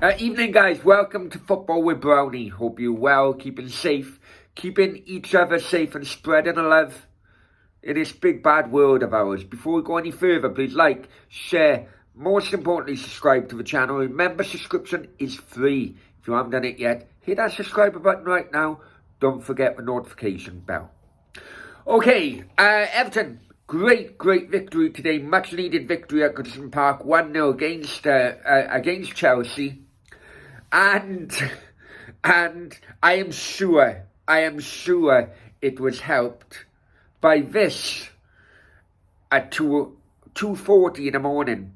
Evening, guys. Welcome to Football with Brownie. Hope you're well, keeping safe, keeping each other safe and spreading the love in this big bad world of ours. Before we go any further, please like, share, most importantly, subscribe to the channel. Remember, subscription is free. If you haven't done it yet, hit that subscribe button right now. Don't forget the notification bell. Okay, Everton. Great victory today. Much needed victory at Goodison Park. 1-0 against Chelsea. And I am sure it was helped by this at 2:40 in the morning.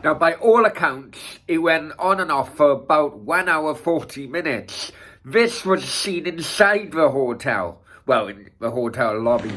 Now, by all accounts, it went on and off for about 1 hour, 40 minutes. This was seen inside the hotel. Well, in the hotel lobby.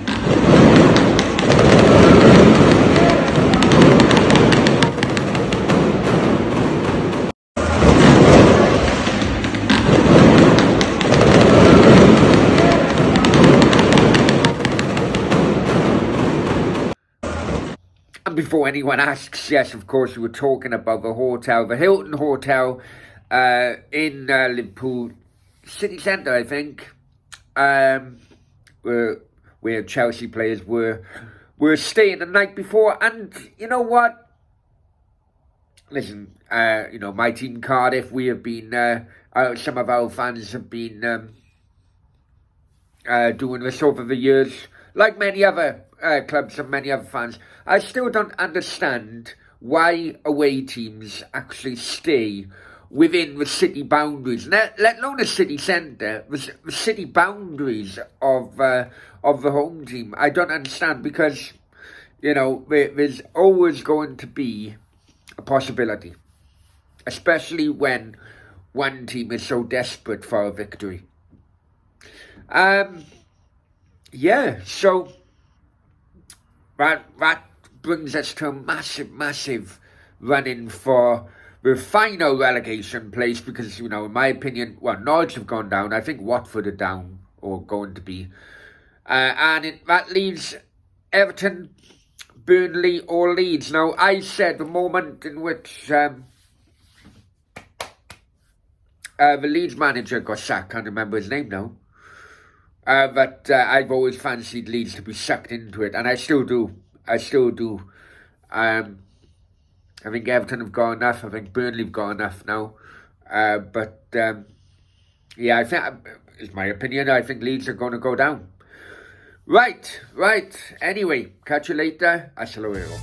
And before anyone asks, yes, of course, we were talking about the hotel, the Hilton Hotel in Liverpool City Centre, I think, where Chelsea players were staying the night before. And you know what? Listen, my team Cardiff, we have been, some of our fans have been doing this over the years, like many other clubs and many other fans. I still don't understand why away teams actually stay within the city boundaries, let alone the city centre, the city boundaries of the home team. I don't understand, because, there's always going to be a possibility, especially when one team is so desperate for a victory. So that brings us to a massive run-in for the final relegation place, because, in my opinion, Norwich have gone down. I think Watford are down, or going to be. That leaves Everton, Burnley, or Leeds. Now, I said the moment in which the Leeds manager got sacked, can't remember his name now, but I've always fancied Leeds to be sucked into it, and I still do. I think Everton have got enough. I think Burnley have got enough now. I think, it's my opinion, I think Leeds are going to go down. Right. Anyway, catch you later. Hasta luego.